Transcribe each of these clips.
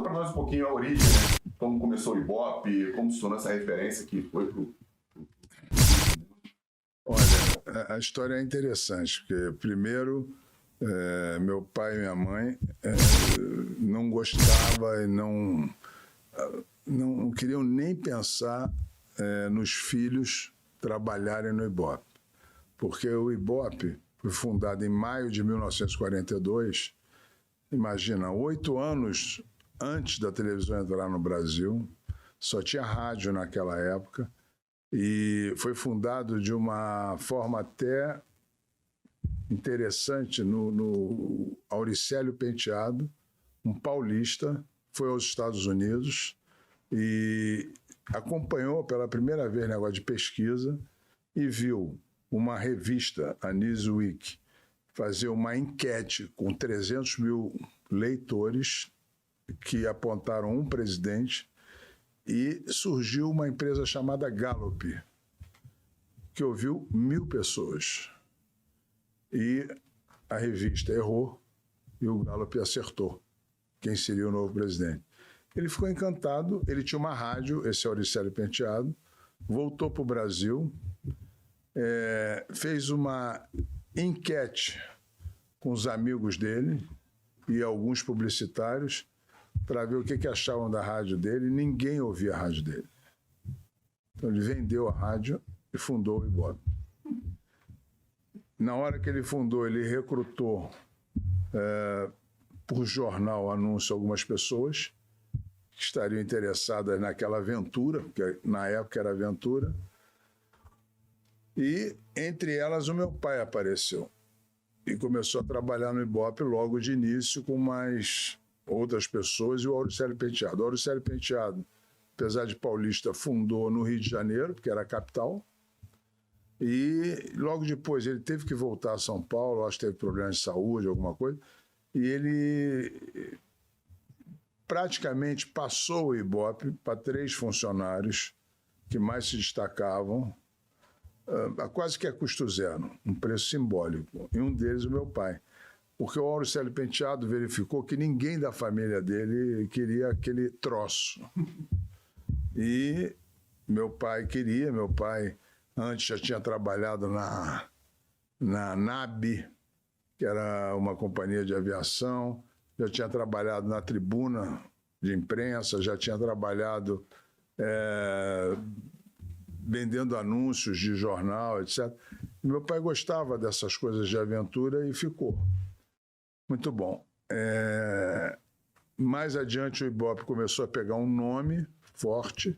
Conta para nós um pouquinho a origem, né? Como começou o Ibope, como se tornou essa referência que foi pro... Olha, a história é interessante, porque primeiro meu pai e minha mãe não gostavam e não queriam nem pensar nos filhos trabalharem no Ibope. Porque o Ibope foi fundado em maio de 1942, imagina, 8 anos antes da televisão entrar no Brasil, só tinha rádio naquela época, e foi fundado de uma forma até interessante no Auricélio Penteado, um paulista, foi aos Estados Unidos e acompanhou pela primeira vez negócio de pesquisa e viu uma revista, a Newsweek, fazer uma enquete com 300 mil leitores que apontaram um presidente e surgiu uma empresa chamada Gallup, que ouviu 1.000 pessoas. E a revista errou e o Gallup acertou quem seria o novo presidente. Ele ficou encantado, ele tinha uma rádio, esse Auricélio Penteado, voltou para o Brasil, fez uma enquete com os amigos dele e alguns publicitários para ver o que achavam da rádio dele. Ninguém ouvia a rádio dele. Então ele vendeu a rádio e fundou o Ibope. Na hora que ele fundou, ele recrutou por jornal, anúncio, algumas pessoas que estariam interessadas naquela aventura, que na época era aventura, e entre elas o meu pai apareceu e começou a trabalhar no Ibope logo de início com mais outras pessoas e o Auricélio Penteado. O Auricélio Penteado, apesar de paulista, fundou no Rio de Janeiro, que era a capital, e logo depois ele teve que voltar a São Paulo, acho que teve problemas de saúde, alguma coisa, e ele praticamente passou o Ibope para 3 funcionários que mais se destacavam, quase que a custo zero, um preço simbólico. E um deles, o meu pai. Porque o Auricélio Penteado verificou que ninguém da família dele queria aquele troço. E meu pai queria, meu pai antes já tinha trabalhado na NAB, que era uma companhia de aviação, já tinha trabalhado na Tribuna de Imprensa, já tinha trabalhado vendendo anúncios de jornal, etc. E meu pai gostava dessas coisas de aventura e ficou. Muito bom. Mais adiante o Ibope começou a pegar um nome forte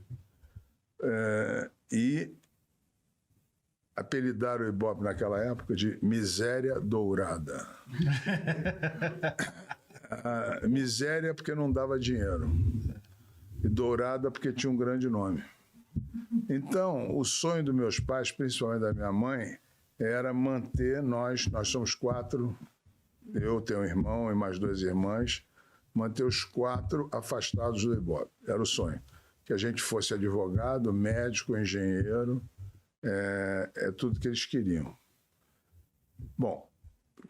e apelidaram o Ibope naquela época de Miséria Dourada. Miséria porque não dava dinheiro e dourada porque tinha um grande nome. Então, o sonho dos meus pais, principalmente da minha mãe, era manter nós somos 4, eu tenho um irmão e mais 2 irmãs, manter os 4 afastados do Ibope. Era o sonho. Que a gente fosse advogado, médico, engenheiro, tudo que eles queriam. Bom,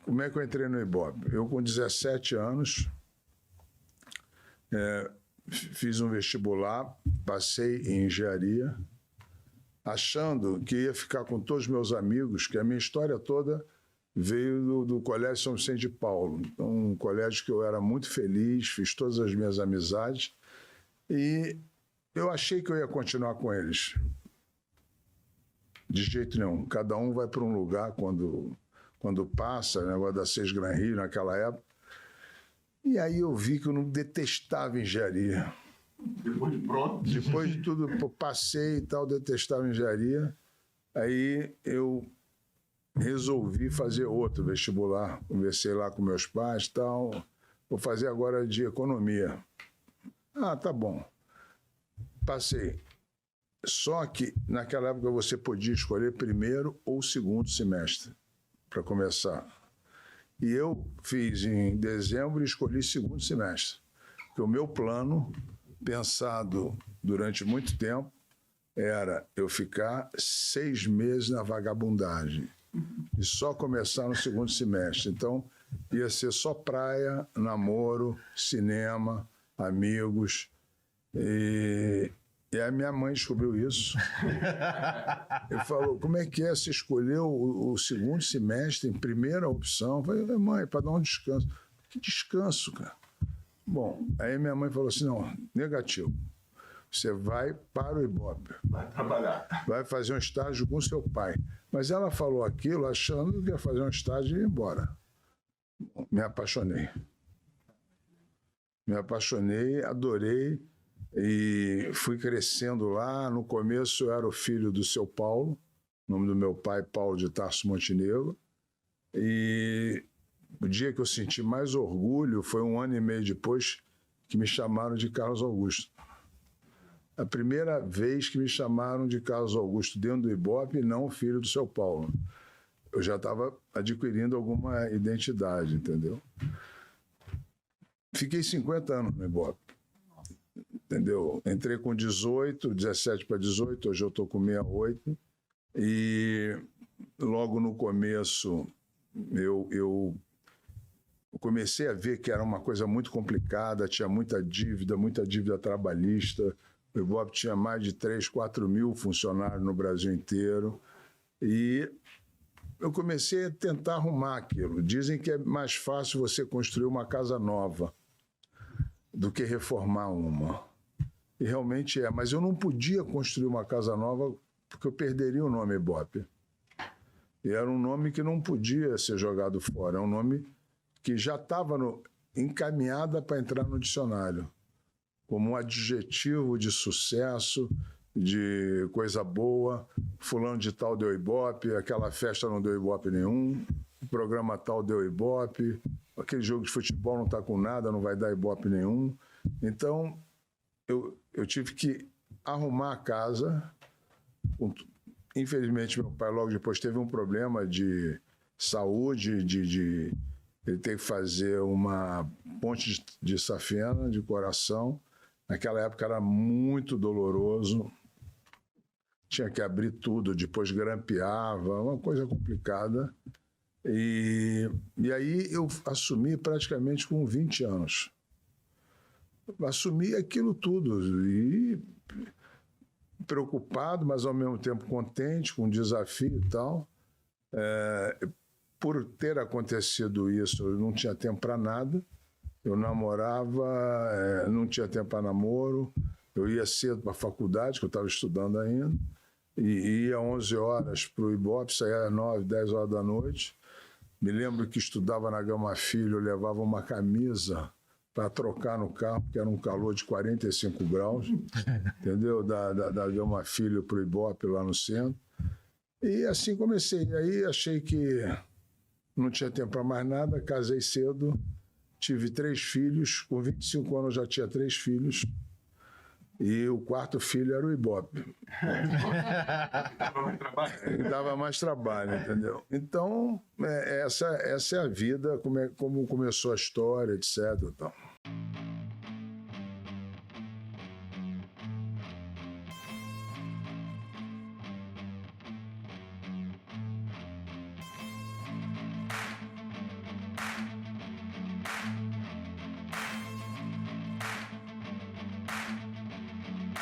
como é que eu entrei no Ibope? Eu, com 17 anos, fiz um vestibular, passei em engenharia, achando que ia ficar com todos os meus amigos, que a minha história toda veio do Colégio São Vicente de Paulo. Então, um colégio que eu era muito feliz, fiz todas as minhas amizades, e eu achei que eu ia continuar com eles. De jeito nenhum. Cada um vai para um lugar quando passa, o negócio da Seis Gran Rio, naquela época. E aí eu vi que eu não detestava engenharia. Depois de pronto? Depois de tudo, passei e tal, detestava engenharia. Aí eu resolvi fazer outro vestibular. Conversei lá com meus pais e tal. Vou fazer agora de economia. Ah, tá bom. Passei. Só que naquela época você podia escolher primeiro ou segundo semestre para começar. E eu fiz em dezembro e escolhi segundo semestre. Porque o meu plano, pensado durante muito tempo, era eu ficar 6 meses na vagabundagem e só começar no segundo semestre. Então, ia ser só praia, namoro, cinema amigos. E a minha mãe descobriu isso. Ele falou, como é que é? Você escolheu o segundo semestre em primeira opção? Eu falei, mãe, para dar um descanso. Que descanso, cara? Bom, aí minha mãe falou assim, não, negativo. Você vai para o Ibope. Vai trabalhar. Vai fazer um estágio com seu pai. Mas ela falou aquilo achando que ia fazer um estágio e ir embora. Me apaixonei. Me apaixonei, adorei e fui crescendo lá. No começo eu era o filho do seu Paulo, nome do meu pai, Paulo de Tarso Montenegro. E o dia que eu senti mais orgulho foi 1 ano e meio depois que me chamaram de Carlos Augusto. A primeira vez que me chamaram de Carlos Augusto dentro do Ibope, não filho do seu Paulo. Eu já estava adquirindo alguma identidade, entendeu? Fiquei 50 anos no Ibope, entendeu? Entrei com 18, 17 para 18, hoje eu estou com 68. E logo no começo eu comecei a ver que era uma coisa muito complicada, tinha muita dívida trabalhista. O Ibope tinha mais de 3, 4 mil funcionários no Brasil inteiro. E eu comecei a tentar arrumar aquilo. Dizem que é mais fácil você construir uma casa nova do que reformar uma. E realmente é. Mas eu não podia construir uma casa nova porque eu perderia o nome Ibope. E era um nome que não podia ser jogado fora. É um nome que já estava encaminhada para entrar no dicionário como um adjetivo de sucesso, de coisa boa. Fulano de tal deu Ibope, aquela festa não deu Ibope nenhum, o programa tal deu Ibope, aquele jogo de futebol não está com nada, não vai dar Ibope nenhum. Então, eu tive que arrumar a casa. Infelizmente, meu pai logo depois teve um problema de saúde, ele teve que fazer uma ponte de safena, de coração. Naquela época era muito doloroso, tinha que abrir tudo, depois grampeava, uma coisa complicada. E aí eu assumi praticamente com 20 anos. Assumi aquilo tudo e preocupado, mas ao mesmo tempo contente com o desafio e tal. Por ter acontecido isso, eu não tinha tempo para nada. Eu namorava, não tinha tempo para namoro. Eu ia cedo para a faculdade, que eu estava estudando ainda. E ia 11 horas para o Ibope, saía às 9, 10 horas da noite. Me lembro que estudava na Gama Filho, eu levava uma camisa para trocar no carro, porque era um calor de 45 graus, entendeu? Da Gama Filho para o Ibope, lá no centro. E assim comecei. E aí achei que não tinha tempo para mais nada, casei cedo, tive 3 filhos. Com 25 anos eu já tinha 3 filhos. E o 4º filho era o Ibope. Dava mais trabalho, entendeu? Então, essa é a vida, como começou a história, etc. Então.